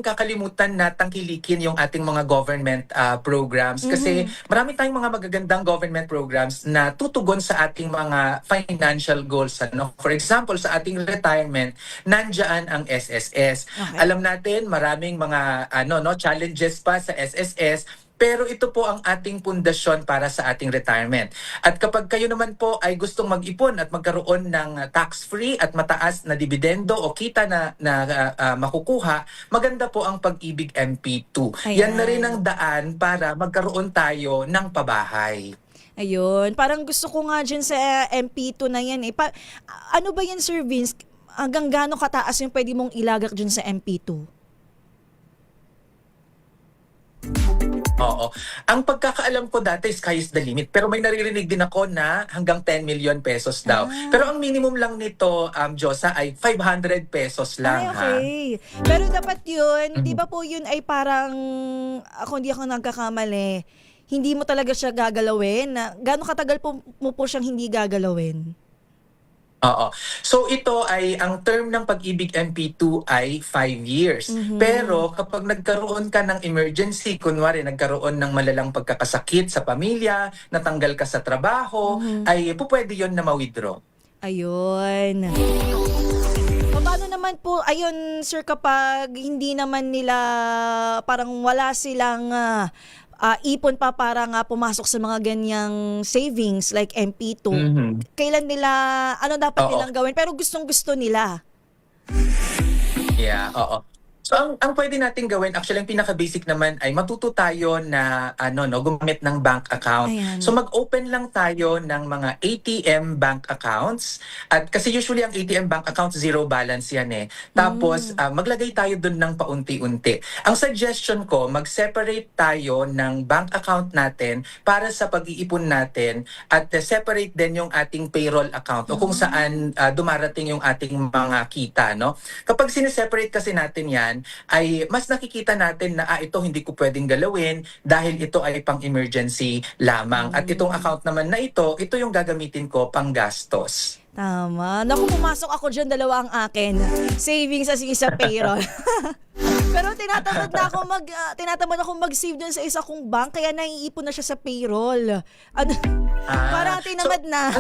kakalimutan na tangkilikin yung ating mga government programs. Kasi marami tayong mga magagandang government programs na tutugon sa ating mga financial goals. Ano? For example, sa ating retirement, nandyan ang SSS. Okay. Alam natin, maraming mga challenges pa sa SSS. Pero ito po ang ating pundasyon para sa ating retirement. At kapag kayo naman po ay gustong mag-ipon at magkaroon ng tax-free at mataas na dividendo o kita na makukuha, maganda po ang Pag-ibig MP2. Ayan. Yan na rin ang daan para magkaroon tayo ng pabahay. Ayun. Parang gusto ko nga dyan sa MP2 na yan. Ano ba yan, Sir Vince? Hanggang gaano kataas yung pwede mong ilagak dyan sa MP2? Oo. Ang pagkakaalam ko dati, sky is the limit. Pero may naririnig din ako na hanggang 10 million pesos daw. Pero ang minimum lang nito, Josa, ay 500 pesos lang. Okay. Pero dapat yun, di ba po yun ay parang, hindi ako nagkakamali, hindi mo talaga siya gagalawin? Gaano katagal mo po siyang hindi gagalawin? Oo. So ito ay, ang term ng Pag-ibig MP2 ay 5 years. Pero kapag nagkaroon ka ng emergency, kunwari nagkaroon ng malalang pagkakasakit sa pamilya, natanggal ka sa trabaho, ay pwede yon na ma-withdraw. Ayun. Paano naman po, ayun sir, kapag hindi naman nila, parang wala silang ipon pa para nga pumasok sa mga ganyang savings like MP2, kailan nila, ano dapat nilang gawin? Pero gustong-gusto nila. Yeah, oo. So ang pwede nating gawin, actually ang pinaka-basic naman ay matuto tayo na gumamit ng bank account. Ayan. So mag-open lang tayo ng mga ATM bank accounts. At kasi usually ang ATM bank accounts zero balance yan eh. Tapos maglagay tayo dun ng paunti-unti. Ang suggestion ko, mag-separate tayo ng bank account natin para sa pag-iipon natin at separate din yung ating payroll account o kung saan dumarating yung ating mga kita, no? Kapag sineseparate kasi natin yan, ay mas nakikita natin na ito hindi ko pwedeng galawin dahil ito ay pang-emergency lamang. At itong account naman na ito yung gagamitin ko pang gastos. Tama. Naku, pumasok ako dyan, dalawa ang akin. Savings as isa payroll. Pero tinatamad ako mag-save dun sa isa kong bank, kaya naiipon na siya sa payroll. Parang tinamad na.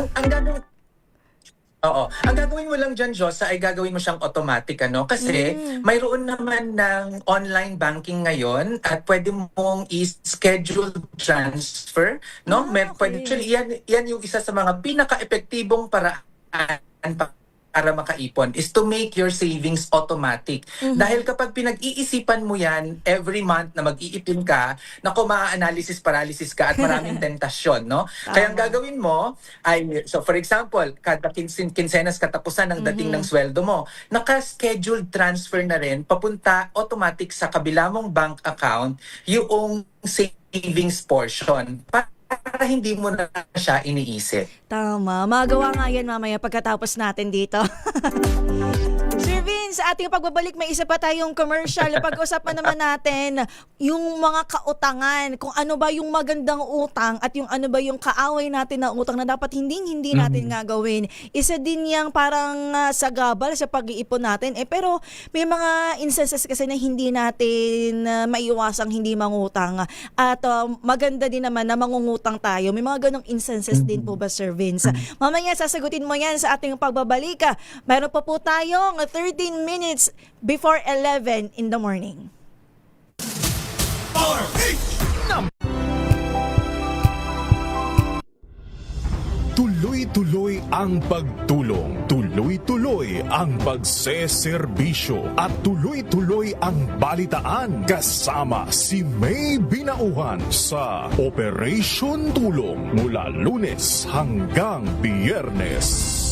Oo. Ang gagawin mo lang dyan, Josa, ay gagawin mo siyang automatic, Kasi mayroon naman ng online banking ngayon at pwede mong i-schedule transfer, no? Pwede, yan yung isa sa mga pinaka-epektibong paraan para makaipon is to make your savings automatic. Dahil kapag pinag-iisipan mo yan every month na mag-iipin ka, naku, maa-analysis paralysis ka at maraming tentasyon, no? Kaya ang gagawin mo ay, so for example, kada kinsenas katapusan ng dating ng sweldo mo, naka-scheduled transfer na rin, papunta automatic sa kabila mong bank account yung savings portion. Para hindi mo na siya iniisip. Tama. Magawa nga yan mamaya pagkatapos natin dito. Sir Vince, sa ating pagbabalik, may isa pa tayong commercial. Pag-usapan naman natin yung mga kautangan, kung ano ba yung magandang utang at yung ano ba yung kaaway natin na utang na dapat hindi natin nga gawin. Isa din yang parang sagabal sa pag-iipon natin. Pero may mga instances kasi na hindi natin maiiwasang hindi mangutang. At maganda din naman na mangungutang tayo. May mga ganong instances din po ba, Sir Vince? Mamaya sasagutin mo yan sa ating pagbabalik. Meron pa po tayong 13 minutes before 11 in the morning. Tuloy-tuloy ang pagtulong, tuloy-tuloy ang pagseserbisyo at tuloy-tuloy ang balitaan kasama si May Binauhan sa Operation Tulong mula Lunes hanggang Biyernes.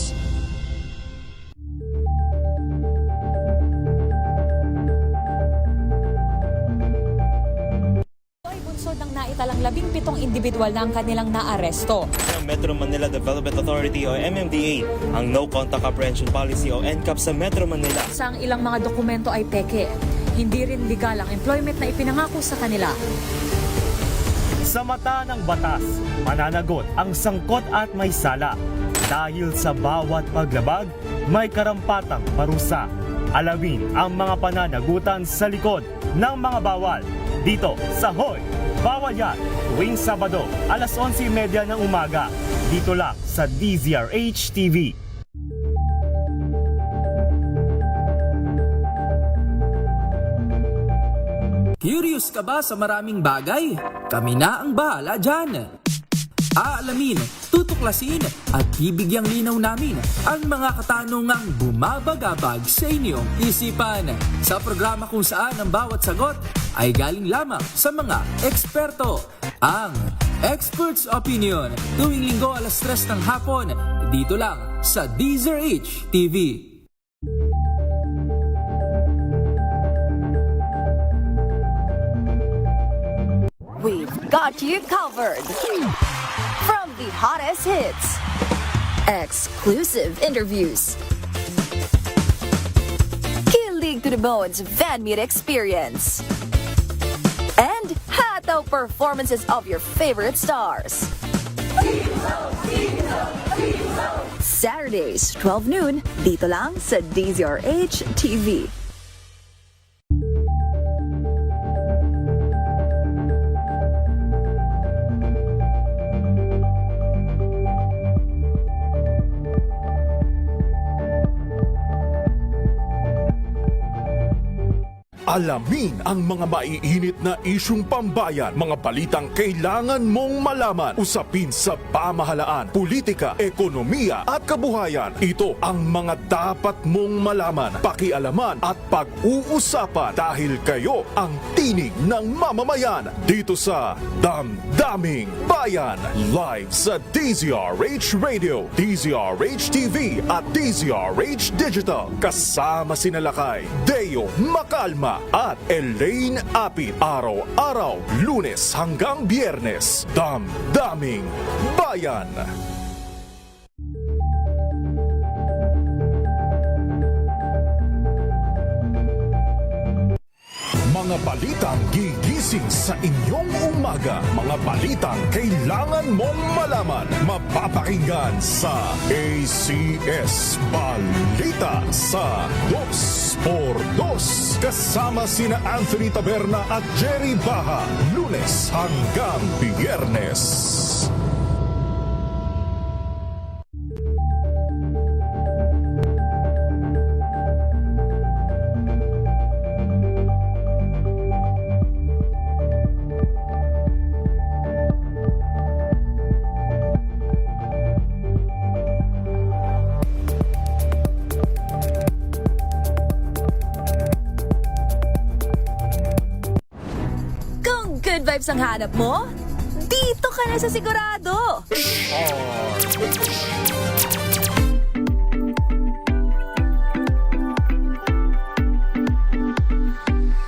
Ng naitalang 17 individual na ang kanilang naaresto. Ng Metro Manila Development Authority o MMDA ang No Contact Apprehension Policy o NCAP sa Metro Manila. Sa ang ilang mga dokumento ay peke. Hindi rin legal ang employment na ipinangako sa kanila. Sa mata ng batas, mananagot ang sangkot at may sala. Dahil sa bawat paglabag, may karampatang parusa. Alamin ang mga pananagutan sa likod ng mga bawal. Dito sa Hoy! Bawal Yan, tuwing Sabado, alas 11:30 ng umaga. Dito lang sa DZRH TV. Curious ka ba sa maraming bagay? Kami na ang bahala dyan. Aalamin, tutuklasin at bibigyang linaw namin ang mga katanungang bumabagabag sa inyong isipan. Sa programa kung saan ang bawat sagot ay galing lamang sa mga eksperto. Ang Expert's Opinion, tuwing Linggo alas 3 ng hapon, dito lang sa DZRH TV. We've got you covered. From the hottest hits, exclusive interviews, kilig to the bones fan meet experience, and hataw performances of your favorite stars. Saturdays, 12 noon, dito lang sa DZRH TV. Alamin ang mga maiinit na isyung pambayan, mga balitang kailangan mong malaman, usapin sa pamahalaan, politika, ekonomiya at kabuhayan. Ito ang mga dapat mong malaman, pakialaman at pag-uusapan dahil kayo ang tinig ng mamamayan dito sa Damdaming Bayan. Live sa DZRH Radio, DZRH TV at DZRH Digital. Kasama sina Lakay, Deo Macalma at Elaine Apit. Araw-araw, Lunes hanggang Biyernes. Damdaming Bayan. Mga balitang gigising sa inyong umaga. Mga balitang kailangan mong malaman. Mapapakinggan sa ACS Balita sa 2x2. Kasama sina Anthony Taberna at Jerry Baha. Lunes hanggang Biyernes. Good vibes ang hanap mo? Dito ka na sa Sigurado!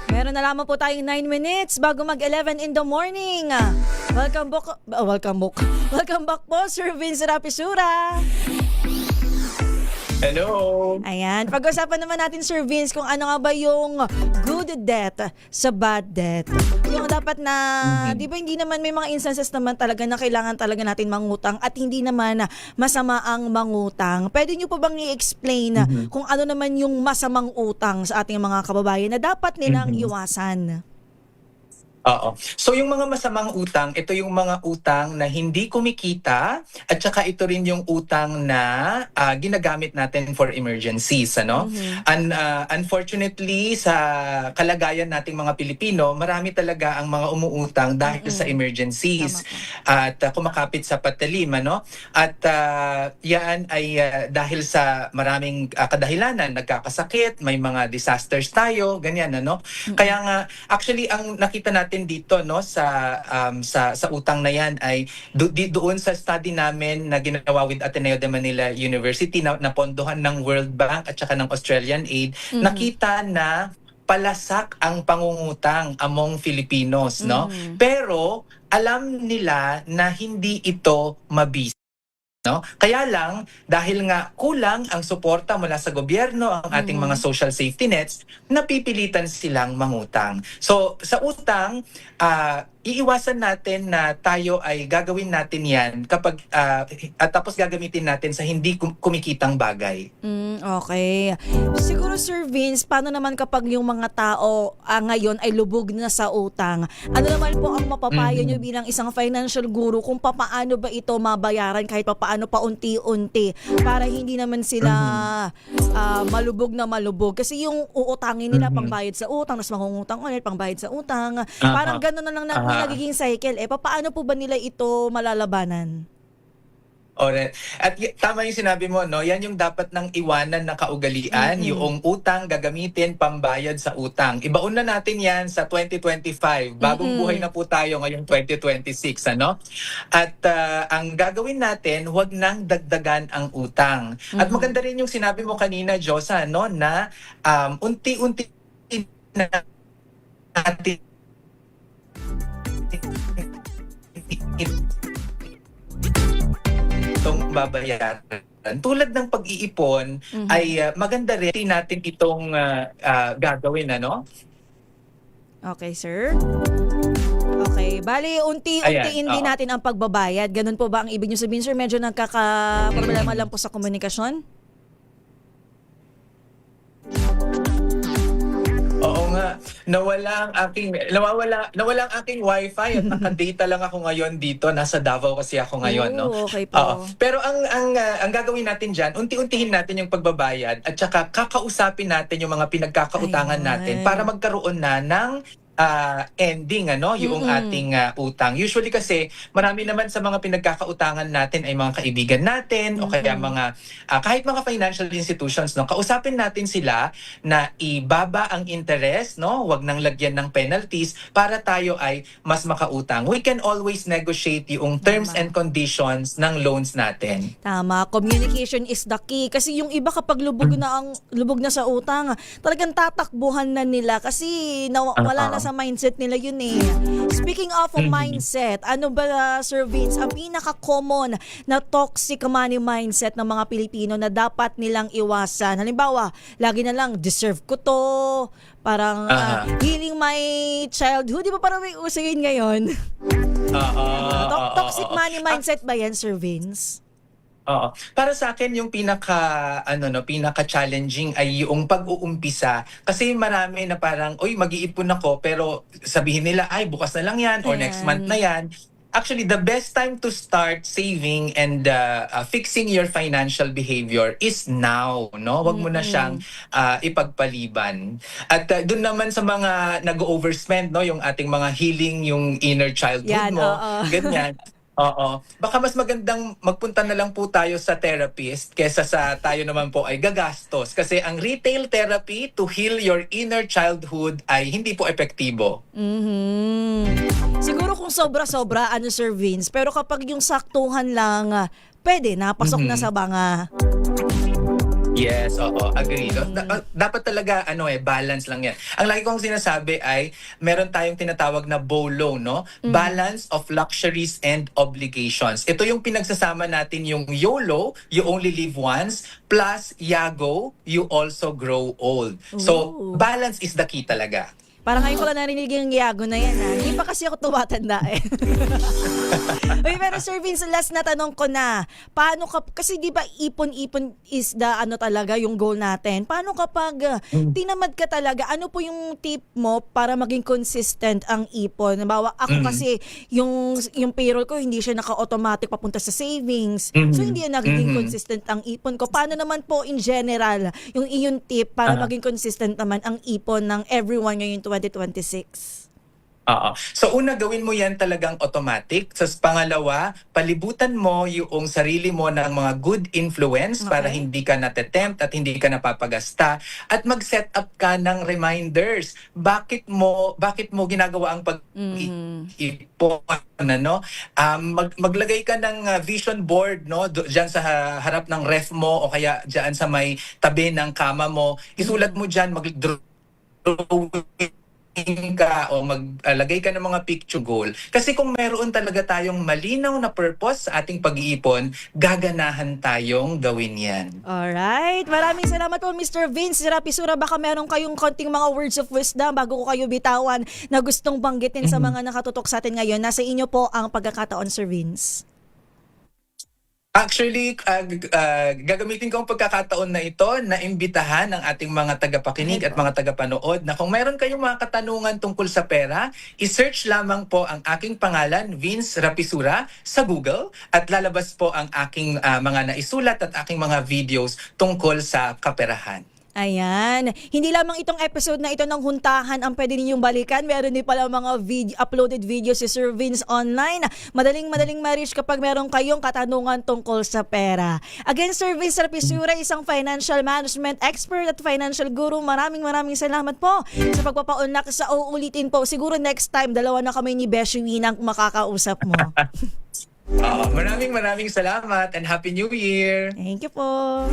Meron na lamang po tayong 9 minutes bago mag-11 in the morning. Welcome back po, Sir Vince Rapisura. Hello! Ayan, pag-usapan naman natin, Sir Vince, kung ano nga ba yung good debt sa bad debt. Yung dapat na, di ba hindi naman may mga instances naman talaga na kailangan talaga natin mangutang at hindi naman masama ang mangutang. Pwede nyo po bang i-explain kung ano naman yung masamang utang sa ating mga kababayan na dapat nilang iwasan? Oo. So yung mga masamang utang, ito yung mga utang na hindi kumikita at saka ito rin yung utang na ginagamit natin for emergencies, ano? Unfortunately, sa kalagayan nating mga Pilipino, marami talaga ang mga umuutang dahil sa emergencies at kumakapit sa patalim, ano? At yan ay dahil sa maraming kadahilanan, nagkakasakit, may mga disasters tayo, ganyan, ano? Kaya nga, actually, ang nakita natin dito, no, sa utang na yan ay doon sa study namin na ginawa with Ateneo de Manila University na napondohan ng World Bank at saka ng Australian Aid, nakita na palasak ang pangungutang among Filipinos, no? Pero alam nila na hindi ito mabisa. No? Kaya lang, dahil nga kulang ang suporta mula sa gobyerno, ang ating mga social safety nets, napipilitan silang mangutang. So, sa utang, iiwasan natin na tayo ay gagawin natin yan kapag at tapos gagamitin natin sa hindi kumikitang bagay. Okay. Siguro, Sir Vince, paano naman kapag yung mga tao ngayon ay lubog na sa utang? Ano naman po ang mapapayo nyo bilang isang financial guru kung paano ba ito mabayaran kahit paano paunti-unti para hindi naman sila malubog na malubog? Kasi yung uutangin nila pangbayad sa utang, tapos mangungutang ulit, pangbayad sa utang. Parang gano'n na lang nagiging cycle. Paano po ba nila ito malalabanan? Alright. At tama yung sinabi mo, no? Yan yung dapat nang iwanan na kaugalian, yung utang gagamitin pambayad sa utang. Ibaon na natin yan sa 2025. Bagong buhay na po tayo ngayong 2026, ano? At ang gagawin natin, huwag nang dagdagan ang utang. At maganda rin yung sinabi mo kanina, Josa, no, na unti-unti na natin itong babayaran. Tulad ng pag-iipon ay maganda rin natin itong gagawin, ano? Okay, sir. Okay, bali unti-untiin Ayan, din oo. natin ang pagbabayad. Ganun po ba ang ibig niyo sabihin, sir? Medyo nagkaka-problema lang po sa komunikasyon? Oo nga, nawala ang aking wifi at naka-data lang ako ngayon dito. Nasa Davao kasi ako ngayon, no. Oo, okay po. Oo. Pero ang gagawin natin diyan, unti-untihin natin yung pagbabayad at saka kakausapin natin yung mga pinagkakautangan natin para magkaroon na ng ending yung ating utang. Usually kasi marami naman sa mga pinagkakautangan natin ay mga kaibigan natin o kaya mga kahit mga financial institutions, no, kausapin natin sila na ibaba ang interest, no, wag nang lagyan ng penalties para tayo ay mas makautang. We can always negotiate yung terms and conditions ng loans natin. Tama, communication is the key kasi yung iba kapag lubog na sa utang, talagang tatakbuhan na nila kasi wala na sa mindset nila yun eh. Speaking of mindset, ano ba, Sir Vince, ang pinaka-common na toxic money mindset ng mga Pilipino na dapat nilang iwasan? Halimbawa, lagi na lang, deserve ko to, parang healing my childhood. Di ba parang may uso yun ngayon? Toxic money mindset ba yan, Sir Vince? Oo. Para sa akin yung pinaka-challenging ay yung pag-uumpisa kasi marami na parang mag-iipon ako pero sabihin nila ay bukas na lang yan or next month na yan. Actually, the best time to start saving and fixing your financial behavior is now, no? Wag mo na siyang ipagpaliban. At doon naman sa mga nag-overspend, no, yung ating mga healing, yung inner childhood mo, ganyan. Oo. Baka mas magandang magpunta na lang po tayo sa therapist kesa sa tayo naman po ay gagastos. Kasi ang retail therapy to heal your inner childhood ay hindi po epektibo. Siguro kung sobra-sobra, Sir Vince, pero kapag yung saktuhan lang, pwede, napasok na sa banga. Yes, oo, agree. Dapat talaga balance lang 'yan. Ang lagi kong sinasabi ay meron tayong tinatawag na BOLO, no? Balance of luxuries and obligations. Ito yung pinagsasama natin yung YOLO, you only live once, plus YAGO, you also grow old. So, balance is the key talaga. Parang ngayon ko lang narinig yung yago na yan. Hindi pa kasi ako tumatanda eh. Uy, pero Sir Vince, last na tanong ko na. Paano kasi di ba ipon-ipon is the talaga yung goal natin. Paano kapag tinamad ka talaga, ano po yung tip mo para maging consistent ang ipon? Nabawa, ako kasi yung payroll ko hindi siya naka-automatic papunta sa savings. So hindi yan nagiging consistent ang ipon ko. Paano naman po in general yung iyong tip para maging consistent naman ang ipon ng everyone ngayon 2026? So una, gawin mo yan talagang automatic. Sa pangalawa, palibutan mo yung sarili mo ng mga good influence para hindi ka natetempt at hindi ka napapagasta. At mag-set up ka ng reminders. Bakit mo ginagawa ang pag-ipon? Maglagay ka ng vision board, no, diyan sa harap ng ref mo o kaya diyan sa may tabi ng kama mo. Isulat mo diyan, mag-drawing ka o maglagay ka ng mga picture goal. Kasi kung meron talaga tayong malinaw na purpose sa ating pag-iipon, gaganahan tayong gawin yan. Alright. Maraming salamat po, Mr. Vince Rapisura. Baka meron kayong konting mga words of wisdom bago ko kayo bitawan na gustong banggitin sa mga nakatutok sa atin ngayon. Nasa inyo po ang pagkakataon, Sir Vince. Actually, gagamitin ko ang pagkakataon na ito na imbitahan ang ating mga tagapakinig at mga tagapanood na kung meron kayong mga katanungan tungkol sa pera, i-search lamang po ang aking pangalan, Vince Rapisura, sa Google at lalabas po ang aking mga naisulat at aking mga videos tungkol sa kaperahan. Ayan. Hindi lamang itong episode na ito ng Huntahan ang pwede ninyong balikan. Meron din pala mga uploaded videos si Sir Vince online. Madaling ma-reach kapag meron kayong katanungan tungkol sa pera. Again, Sir Vince Rapisura, isang financial management expert at financial guru. Maraming salamat po sa pagpapaunlak. Sa uulitin po, siguro next time, dalawa na kami ni Beshi Winang makakausap mo. Maraming salamat and Happy New Year! Thank you po!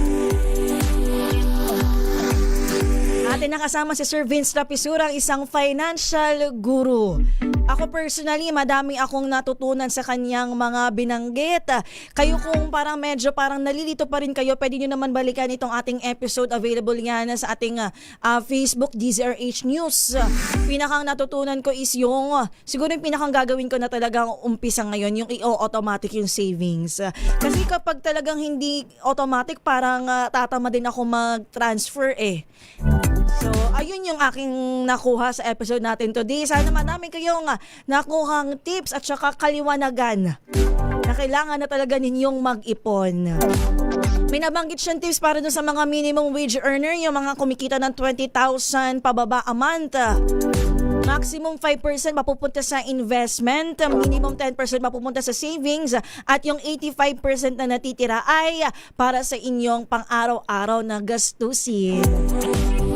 Atin nakasama si Sir Vince Rapisura, isang financial guru. Ako personally, madami akong natutunan sa kanyang mga binanggit. Kayo kung medyo nalilito pa rin kayo, pwede nyo naman balikan itong ating episode. Available yan sa ating Facebook, DZRH News. Pinakang natutunan ko is siguro yung pinakang gagawin ko na talagang umpisa ngayon, yung i-automatic yung savings. Kasi kapag talagang hindi automatic, parang tatama din ako mag-transfer So, ayun yung aking nakuha sa episode natin today. Sana namin kayong nakuhang tips at saka kaliwanagan na kailangan na talaga ninyong mag-ipon. May nabanggit siyang tips para dun sa mga minimum wage earner, yung mga kumikita ng 20,000 pababa a month. Maximum 5% mapupunta sa investment, minimum 10% mapupunta sa savings, at yung 85% na natitira ay para sa inyong pang-araw-araw na gastusin.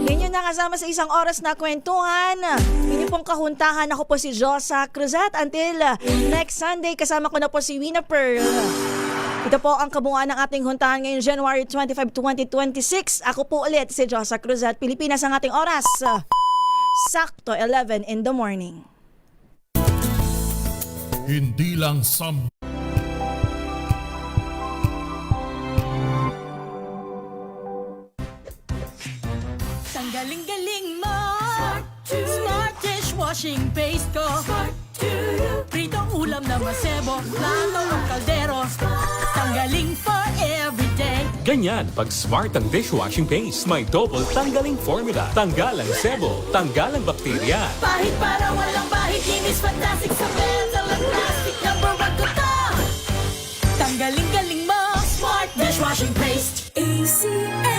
Yan yung nakasama sa isang oras na kwentuhan. Inyong pong kahuntahan, ako po si Josa Cruzat. Until next Sunday, kasama ko na po si Wina Pearl. Ito po ang kabuuan ng ating huntahan ngayong January 25, 2026. Ako po ulit si Josa Cruzat. Pilipinas ang ating oras. Sakto 11 in the morning. Hindi lang sa Ang galing-galing mo. Smart dishwashing paste ko. Pritong ulam na masebo, plano ng kaldero. Tanggaling for everyday. Ganyan pag smart ang dishwashing paste. May double tanggaling formula. Tanggal ang sebo, tanggal ang bakterya. Pahit para walang bahid, linis fantastic sa metal at plastic. Number 1 ko to. Tanggaling-galing mo. Smart dishwashing paste. ACN.